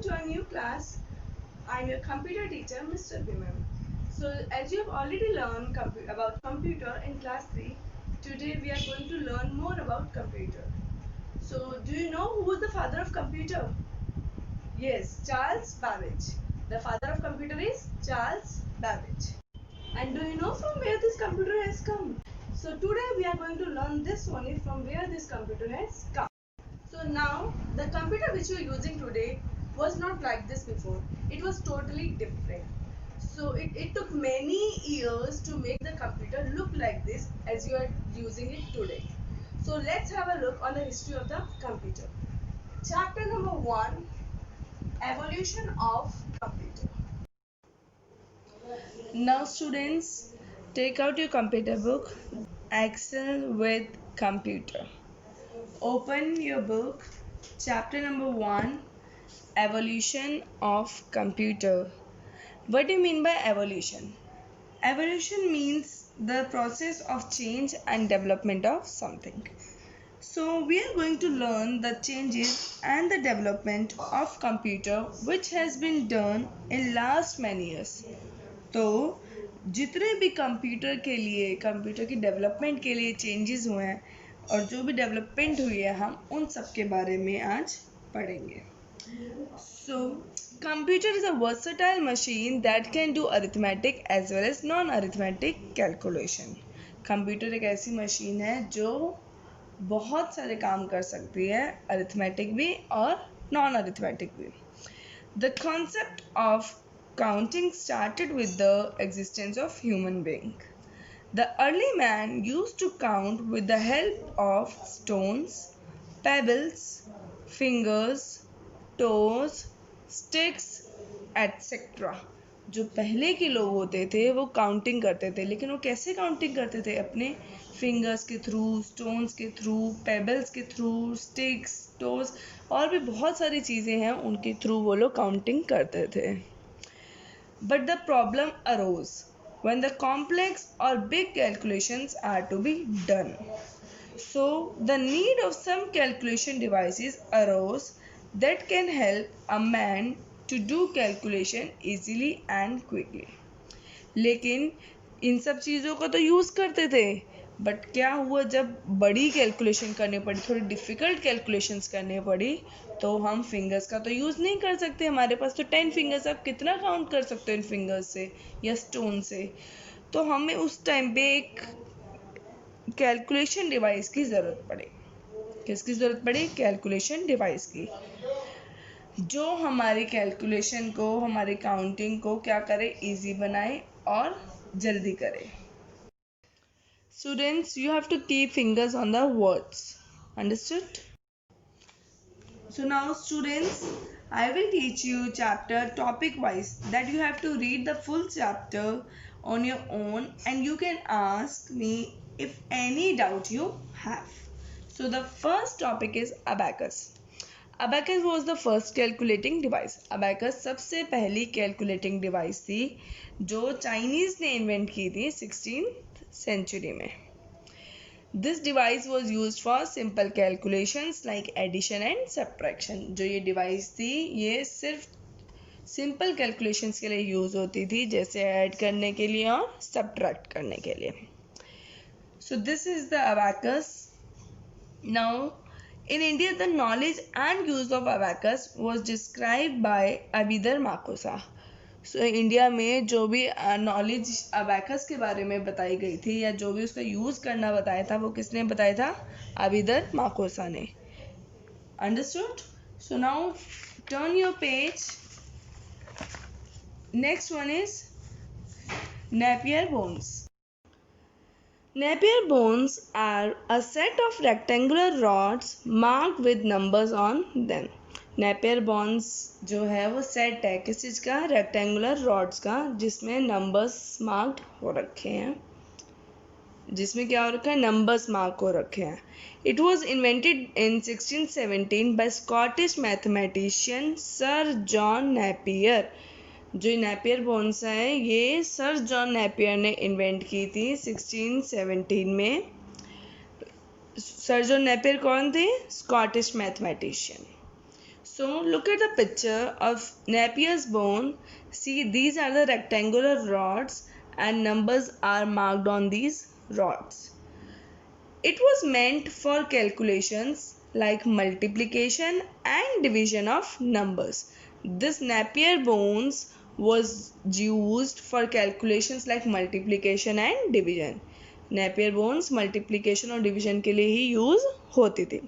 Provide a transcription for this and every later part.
to a new class. I'm your computer teacher, Mr. Bimam. So, as you have already learned about computer in class 3, today we are going to learn more about computer. So, do you know who is the father of computer? Yes, Charles Babbage. The father of computer is Charles Babbage. And do you know from where this computer has come? So, today we are going to learn this only from where this computer has come. So now the computer which we are using today was not like this before. It was totally different. So it took many years to make the computer look like this as you are using it today. So let's have a look on the history of the computer. Chapter number 1, Evolution of Computer. Now students, take out your computer book, Excel with Computer. Open your book, chapter number 1, Evolution of Computer. What do you mean by evolution? Evolution means the process of change and development of something. So we are going to learn the changes and the development of computer which has been done in last many years. तो जितने भी computer की development के लिए changes हुए हैं और जो भी डेवलपमेंट हुई है हम उन सब के बारे में आज पढ़ेंगे. So, computer is a versatile machine that can do arithmetic as well as non-arithmetic calculation. Computer एक ऐसी मशीन है जो बहुत सारे काम कर सकती है, अरिथमेटिक भी और नॉन अरिथमेटिक भी. The concept of counting started with the existence of human being. The early man used to count with the help of stones, pebbles, fingers, toes, sticks etcetera. जो पहले के लोग होते थे वो काउंटिंग करते थे, लेकिन वो कैसे काउंटिंग करते थे? अपने फिंगर्स के थ्रू, स्टोन्स के थ्रू, पेबल्स के थ्रू, स्टिक्स, टोज और भी बहुत सारी चीज़ें हैं उनके थ्रू वो लोग काउंटिंग करते थे. But the problem arose when the complex or big calculations are to be done. So the need of some calculation devices arose that can help a man to do calculation easily and quickly. लेकिन इन सब चीज़ों का तो use करते थे, but क्या हुआ जब बड़ी कैलकुलेशन करनी पड़ी, थोड़ी डिफ़िकल्ट कैलकुलेशंस करनी पड़ी, तो हम फिंगर्स का तो यूज़ नहीं कर सकते. हमारे पास तो 10 फिंगर्स, आप कितना काउंट कर सकते हो इन फिंगर्स से या स्टोन से? तो हमें उस टाइम पे एक कैलकुलेशन डिवाइस की ज़रूरत पड़ी. किसकी ज़रूरत पड़ी? कैलकुलेशन डिवाइस की, जो हमारी कैलकुलेशन को, हमारी काउंटिंग को क्या करे? इजी बनाए और जल्दी करे. Students, you have to keep fingers on the words. Understood? So now students, I will teach you chapter topic wise, that you have to read the full chapter on your own and you can ask me if any doubt you have. So the first topic is abacus. Abacus was the first calculating device. Abacus सबसे पहली calculating device थी जो Chinese ने invent की थी 16th century में. This device was used for simple calculations like addition and subtraction. जो ये device थी ये सिर्फ simple calculations के लिए यूज़ होती थी, जैसे ऐड करने के लिए और subtract करने के लिए. So this is the abacus. Now in India, the knowledge and use of abacus was described by Abhidhar Makosa. So India में जो भी नॉलेज अबैकस के बारे में बताई गई थी या जो भी उसका यूज़ करना बताया था वो किसने बताया था? अभिधर माकोसा ने. Understood? So now turn your page. Next one is Napier bones. Napier bones are a set of rectangular rods marked with numbers on them. Napier bones जो है वो सेट है किस चीज़ का? रेक्टेंगुलर रॉड्स का, जिसमें नंबर्स मार्क्ड हो रखे हैं. जिसमें क्या हो रखा है? नंबर्स मार्क हो रखे हैं. It was invented in 1617 by Scottish mathematician sir John Napier. जो नेपियर बॉन्स है ये सर जॉन नेपियर ने इन्वेंट की थी 1617 में. सर जॉन नेपियर कौन थे? Scottish mathematician. So look at the picture of Napier's bone. See, these are the rectangular rods and numbers are marked on these rods. It was meant for calculations like multiplication and division of numbers. This Napier bones was used for calculations like multiplication and division. Napier bones multiplication और division के लिए ही use होती थी.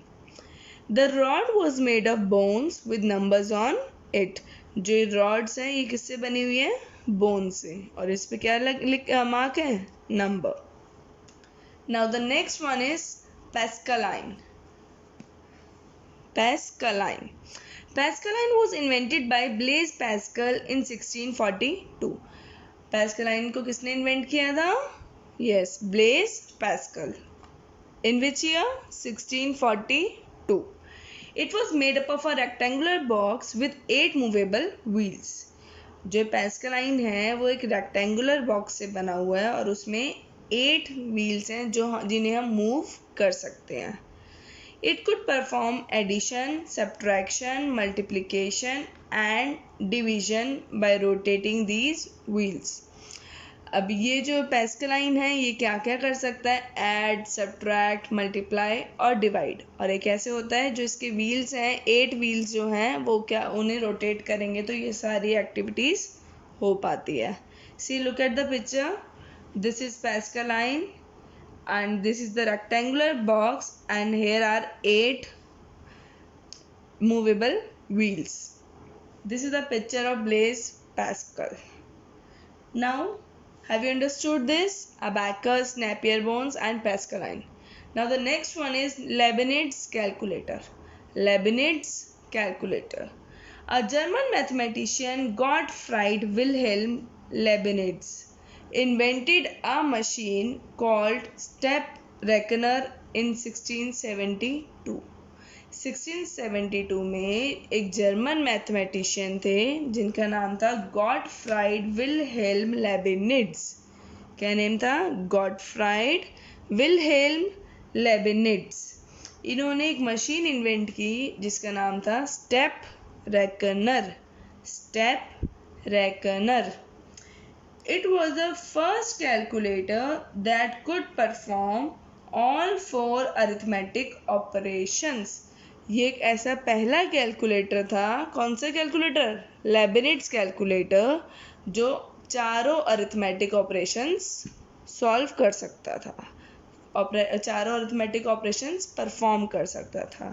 The rod was made of bones with numbers on it. जो rods हैं ये किससे बनी हुई है? Bone से. और इस पे क्या mark है? Number. Now the next one is Pascaline. Pascaline. Pascaline was invented by Blaise Pascal in 1642. Pascaline को किसने invent किया था? Yes, Blaise Pascal. In which year? 1642. It was made up of a rectangular box with 8 movable wheels. जो Pascaline है वो एक rectangular box से बना हुआ है और उसमें 8 wheels हैं जिन्हें हम move कर सकते हैं. It could perform addition, subtraction, multiplication and division by rotating these wheels. अब ये जो Pascaline है ये क्या क्या कर सकता है? ऐड, सब्ट्रैक्ट, मल्टीप्लाई और डिवाइड. और ये कैसे होता है? जो इसके व्हील्स हैं 8 व्हील्स जो हैं वो क्या उन्हें रोटेट करेंगे तो ये सारी एक्टिविटीज़ हो पाती है. See look at the picture. This is Pascaline and this is the rectangular box and here are 8 movable wheels. This is the picture of Blaise Pascal. Now have you understood this? Abacus, Napier bones and Pascaline. Now the next one is Leibniz's calculator. Leibniz's calculator. A German mathematician Gottfried Wilhelm Leibniz invented a machine called step reckoner in 1672. 1672 में एक German mathematician थे जिनका नाम था Gottfried Wilhelm लेबिनिट्ज. क्या name था? Gottfried Wilhelm Leibniz. इन्होंने एक मशीन इन्वेंट की जिसका नाम था Step Reckoner. Step Reckoner. It was the first calculator that could perform all 4 arithmetic operations. ये एक ऐसा पहला कैलकुलेटर था. कौन सा कैलकुलेटर? लेबिनिट्स कैलकुलेटर, जो चारों अरिथमेटिक ऑपरेशंस सॉल्व कर सकता था, चारों अरिथमेटिक ऑपरेशंस परफॉर्म कर सकता था.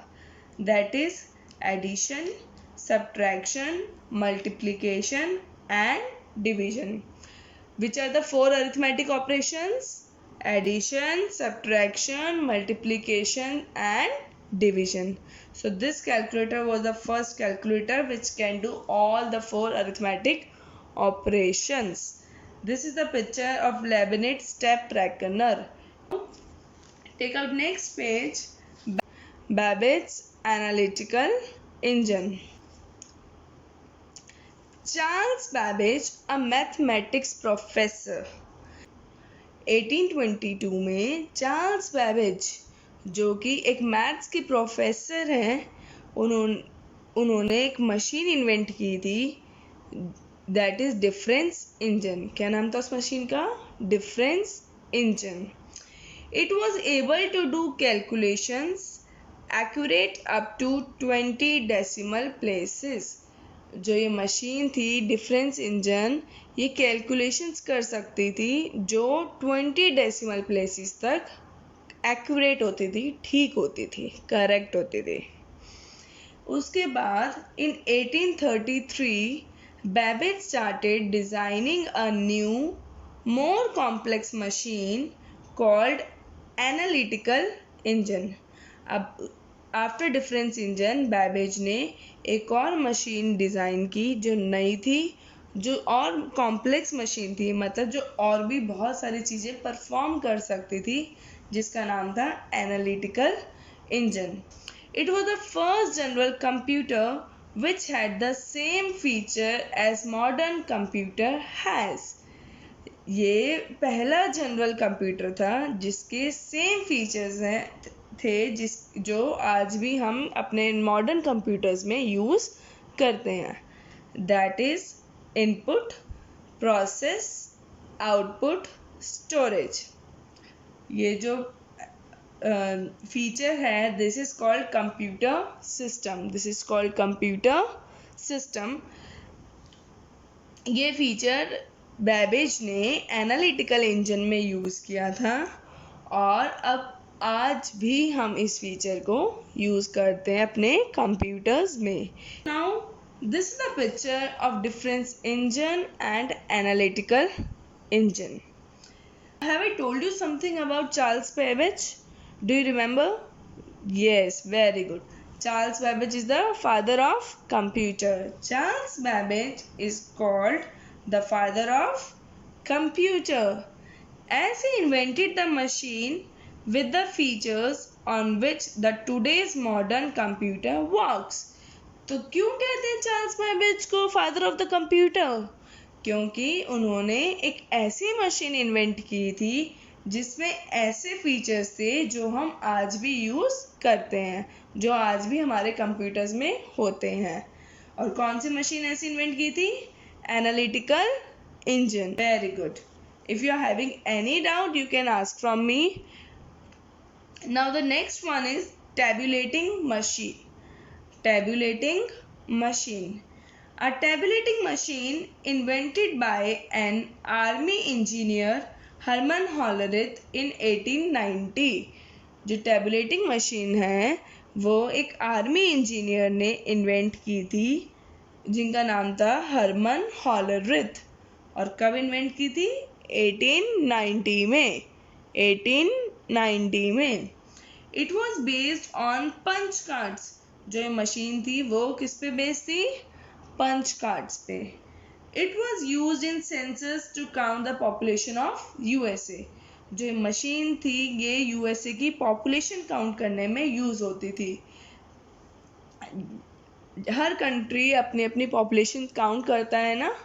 That is addition, subtraction, multiplication and division. Which are the 4 arithmetic operations? Addition, subtraction, multiplication and division. So this calculator was the first calculator which can do all the 4 arithmetic operations. This is the picture of Leibniz step reckoner. Take out next page. Babbage's analytical engine. Charles Babbage, a mathematics professor. 1822 में Charles Babbage जो कि एक maths की professor हैं उन्होंने एक machine invent की थी. That is difference engine. क्या नाम था उस मशीन का? Difference engine. It was able to do calculations accurate up to 20 decimal places. जो ये मशीन थी डिफरेंस इंजन, ये कैलकुलेशंस कर सकती थी जो 20 डेसिमल प्लेसेस तक एक्यूरेट होती थी, ठीक होती थी, करेक्ट होती थी. उसके बाद इन 1833 Babbage started designing a new, more complex machine called analytical engine. अब आफ्टर डिफरेंस इंजन बैबेज ने एक और मशीन डिज़ाइन की जो नई थी, जो और कॉम्प्लेक्स मशीन थी, मतलब जो और भी बहुत सारी चीज़ें परफॉर्म कर सकती थी, जिसका नाम था analytical engine. It was the first general computer which had the same feature as modern computer has. ये पहला जनरल कंप्यूटर था जिसके सेम फीचर्स हैं थे जो आज भी हम अपने मॉडर्न कंप्यूटर्स में यूज़ करते हैं. That is input, process, output, storage. ये जो फीचर है, this is called computer system. This is called computer system. ये फीचर बैबेज ने एनालिटिकल इंजन में यूज़ किया था और अब आज भी हम इस फीचर को यूज़ करते हैं अपने कंप्यूटर्स में. Now this is the picture of difference engine and analytical engine. Have I told you something about Charles Babbage? Do you remember? Yes, very good. Charles Babbage is the father of computer. Charles Babbage is called the father of computer as he invented the machine with the features on which the today's modern computer works. तो क्यों कहते हैं Charles Babbage को father of the computer? क्योंकि उन्होंने एक ऐसी machine invent की थी जिसमें ऐसे फीचर्स थे जो हम आज भी यूज़ करते हैं, जो आज भी हमारे कंप्यूटर्स में होते हैं. और कौन सी मशीन ऐसी इन्वेंट की थी? Analytical engine. Very good. If you are having any doubt you can ask from me. Now the next one is tabulating machine. Tabulating machine. A tabulating machine invented by an army engineer Herman Hollerith in 1890. जो tabulating machine है वो एक army engineer ने invent की थी जिनका नाम था हरमन हॉलरिथ. और कब इन्वेंट की थी? 1890 में. 1890 में. It was based on punch cards. जो ये मशीन थी वो किस पे बेस्ड थी? पंच कार्ड्स पे. It was use in census to count the population of USA. जो मशीन थी ये यूएसए की पॉपुलेशन काउंट करने में यूज होती थी. हर कंट्री अपनी अपनी पॉपुलेशन काउंट करता है ना,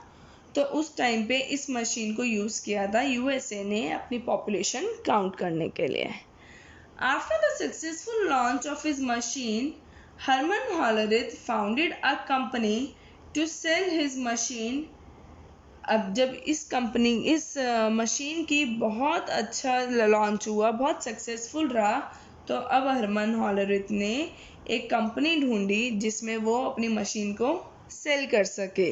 तो उस टाइम पे इस मशीन को यूज किया था यूएसए ने अपनी पॉपुलेशन काउंट करने के लिए. After the successful launch of his machine, Herman Hollerith founded a company to sell his machine. अब जब इस मशीन की बहुत अच्छा लॉन्च हुआ, बहुत सक्सेसफुल रहा, तो अब हरमन हॉलरिथ ने एक कंपनी ढूंढी जिसमें वो अपनी मशीन को सेल कर सके.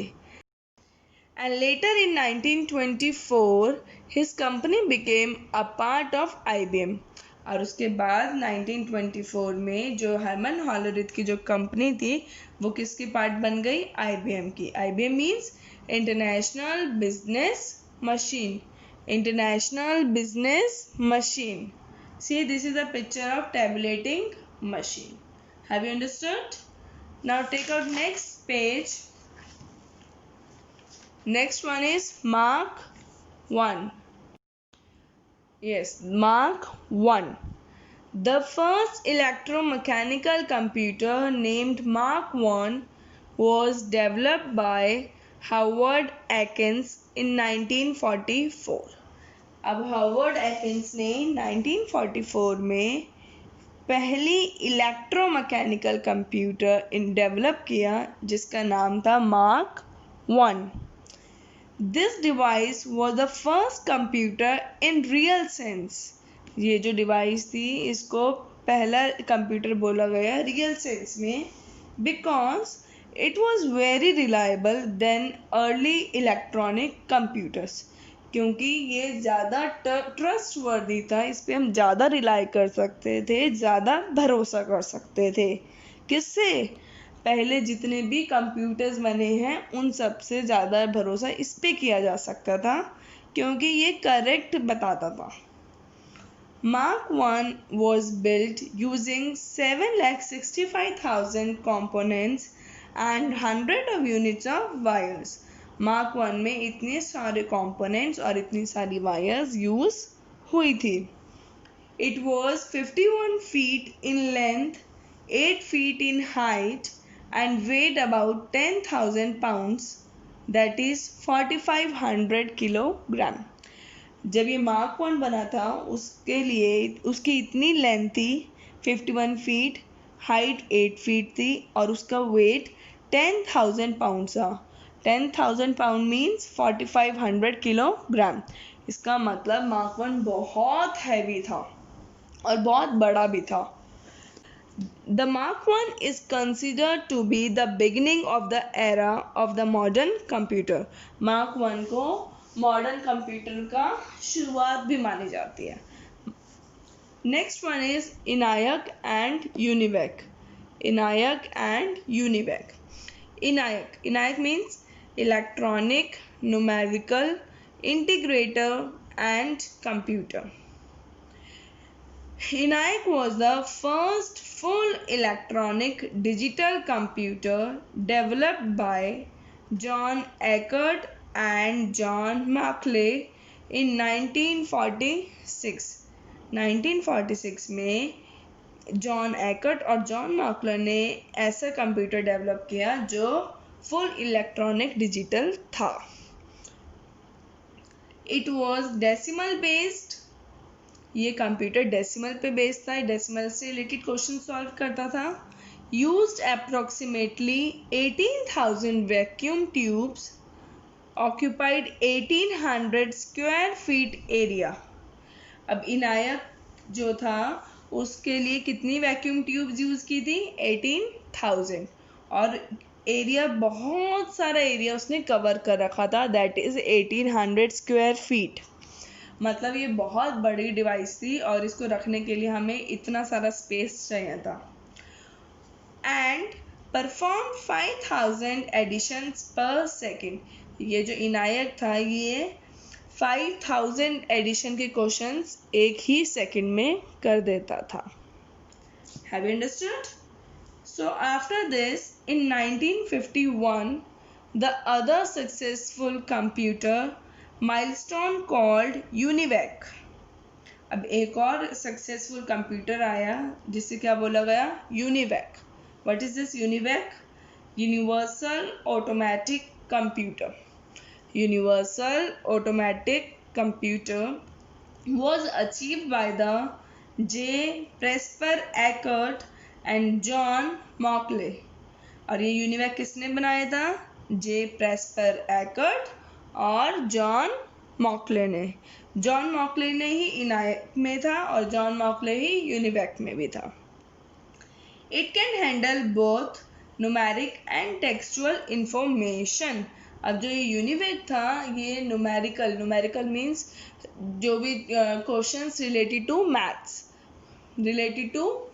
And later in 1924 his company became a part of IBM. और उसके बाद 1924 में जो हरमन हॉलरिथ की जो कंपनी थी वो किसकी पार्ट बन गई? IBM की. IBM means international business machine. International business machine. See, this is a picture of tabulating machine. Have you understood? Now take out next page. Next one is Mark 1. Yes, Mark 1. The first electromechanical computer named Mark 1 was developed by Howard Akins in 1944. अब Howard एकिंस ने 1944 में पहली electromechanical computer develop किया जिसका नाम था mark 1. This device was the first computer in real sense. ये जो डिवाइस थी इसको पहला कंप्यूटर बोला गया रियल सेंस में, because it was very reliable than early electronic computers. क्योंकि ये ज़्यादा ट्रस्ट वर्दी था, इस पर हम ज़्यादा रिलाई कर सकते थे, ज़्यादा भरोसा कर सकते थे. किससे? पहले जितने भी कंप्यूटर्स बने हैं उन सब से ज़्यादा भरोसा इस पे किया जा सकता था क्योंकि ये करेक्ट बताता था. Mark 1 was built using 7,65,000 components and 100 of units of wires. Mark 1 में इतने सारे components और इतनी सारी wires यूज़ हुई थी. It was 51 feet in length, 8 feet in height and weighed about 10,000 pounds, that is 4,500 kilogram. जब ये मार्क 1 बना था उसके लिए उसकी इतनी लेंथ थी 51 फीट, हाइट 8 फीट थी और उसका वेट 10,000 पाउंड था। 10,000 पाउंड मीन्स 4500 किलोग्राम। इसका मतलब मार्क 1 बहुत हैवी था और बहुत बड़ा भी था। The Mark 1 is considered to be the beginning of the era of the modern computer. Mark 1 को मॉडर्न कंप्यूटर का शुरुआत भी मानी जाती है। Next one is ENIAC and UNIVAC. ENIAC and UNIVAC. ENIAC means Electronic Numerical Integrator and Computer. ENIAC was the first full electronic digital computer developed by John Eckert and John Markley in 1946. 1946 में John Eckert और John Merkley ने ऐसा computer develop किया जो full electronic digital था। It was decimal based. ये computer decimal पे based था, डेसिमल से रिलेटेड क्वेश्चन सॉल्व करता था। Used approximately 18,000 vacuum tubes, occupied 1800 square feet area. अब इनायक जो था उसके लिए कितनी वैक्यूम ट्यूब्स यूज़ की थी? 18,000। और एरिया, बहुत सारा एरिया उसने कवर कर रखा था, दैट इज़ 1800 स्क्वायर फीट। मतलब ये बहुत बड़ी डिवाइस थी और इसको रखने के लिए हमें इतना सारा स्पेस चाहिए था। एंड परफॉर्म 5000 एडिशंस पर सेकेंड। ये जो इनायक था ये 5000 एडिशन के क्वेश्चंस एक ही सेकंड में कर देता था। Have you understood? So after this in 1951 the other successful computer milestone called UNIVAC. अब एक और सक्सेसफुल कंप्यूटर आया जिसे क्या बोला गया? UNIVAC. What is this UNIVAC? Universal automatic computer. Universal automatic computer was achieved by the J. Presper Eckert and John Markley। और ये यूनिवैक किसने बनाया था? जे प्रेस्पर एकर्ट और जॉन मॉकले ने। जॉन मॉकले ने ही इनायक में था और जॉन मॉकले ही यूनिवैक में भी था। It can handle both numeric and textual information. अब जो ये यूनिवैक था ये न्यूमेरिकल मीन्स जो भी क्वेश्चंस रिलेटेड टू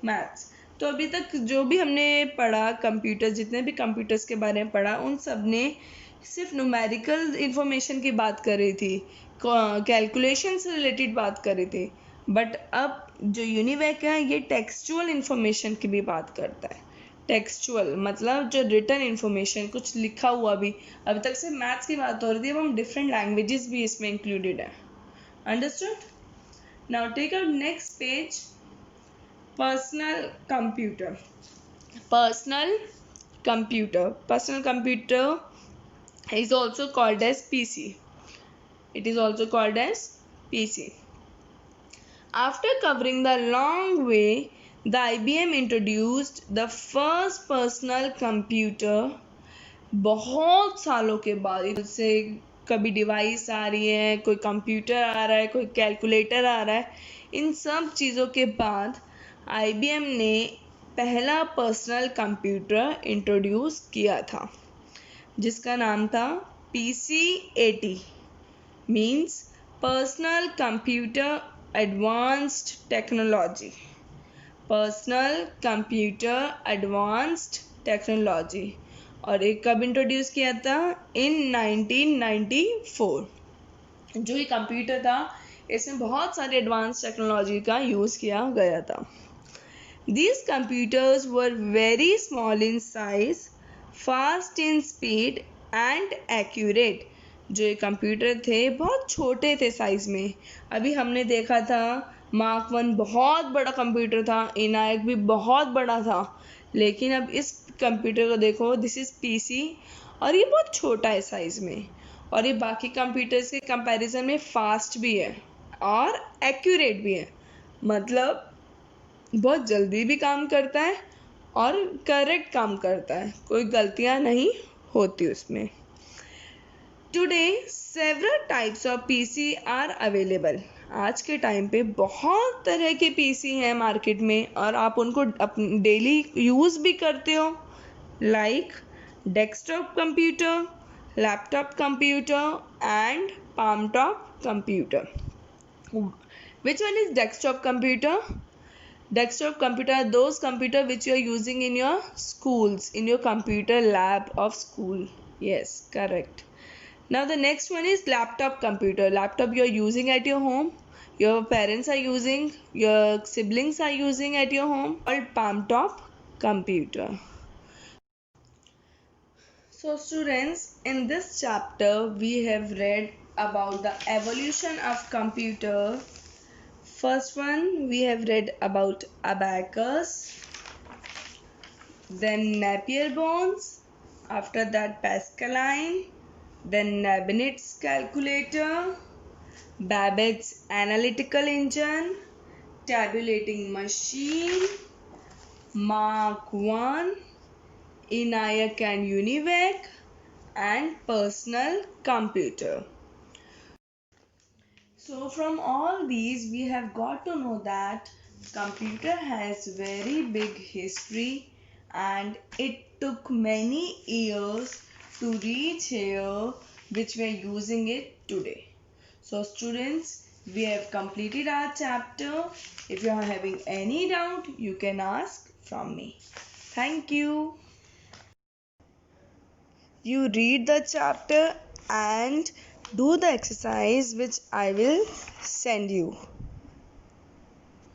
मैथ्स। तो अभी तक जो भी हमने पढ़ा कंप्यूटर, जितने भी कंप्यूटर्स के बारे में पढ़ा, उन सब ने सिर्फ न्यूमेरिकल इंफॉर्मेशन की बात कर रही थी, कैलकुलेशन से रिलेटेड बात कर रही थी। बट अब जो यूनिवैक है ये टेक्सचुअल इंफॉर्मेशन की भी बात करता है। टेक्सचुअल मतलब जो रिटन इंफॉर्मेशन, कुछ लिखा हुआ भी। अभी तक से मैथ्स की बात हो रही थी, अब हम डिफरेंट लैंग्वेजेस भी इसमें इंक्लूडेड है। Understood? Now take out next page. Personal computer. Personal computer is also called as PC. It is also called as PC. After covering the long way, the IBM introduced the first personal computer। बहुत सालों के बाद इससे कभी device आ रही है, कोई computer आ रहा है, कोई कैलकुलेटर आ रहा है, इन सब चीज़ों के बाद IBM ने पहला पर्सनल कंप्यूटर इंट्रोड्यूस किया था जिसका नाम था PC-80 means personal computer advanced technology. Personal computer advanced technology. और ये कब इंट्रोड्यूस किया था? इन 1994। जो ये कंप्यूटर था इसमें बहुत सारी एडवांस टेक्नोलॉजी का यूज़ किया गया था। These computers were very small in size, fast in speed and accurate। जो ये कंप्यूटर थे बहुत छोटे थे साइज में। अभी हमने देखा था मार्क 1 बहुत बड़ा कंप्यूटर था, इनायक भी बहुत बड़ा था, लेकिन अब इस कंप्यूटर को देखो, दिस इज़ PC और ये बहुत छोटा है साइज में, और ये बाकी कंप्यूटर्स के कंपैरिजन में फास्ट भी है और एक्यूरेट भी है। मतलब बहुत जल्दी भी काम करता है और करेक्ट काम करता है, कोई गलतियाँ नहीं होती उसमें। Today several types of PC are available. आज के टाइम पे बहुत तरह के पीसी हैं मार्केट में और आप उनको डेली यूज़ भी करते हो, like desktop computer, laptop computer and palm top computer. Which one is desktop computer? Desktop computer are those computer which you are using in your schools, in your computer lab of school. Yes, correct. Now the next one is laptop computer. Laptop you are using at your home, your parents are using, your siblings are using at your home, called palm top computer. So students, in this chapter we have read about the evolution of computer. First one we have read about abacus, then Napier bones, after that Pascaline, then Leibniz calculator, Babbage's analytical engine, tabulating machine, Mark I, ENIAC and UNIVAC, and personal computer. So from all these we have got to know that computer has very big history and it took many years to reach here which we are using it today. So students, we have completed our chapter. If you are having any doubt, you can ask from me. Thank you. You read the chapter and do the exercise which I will send you.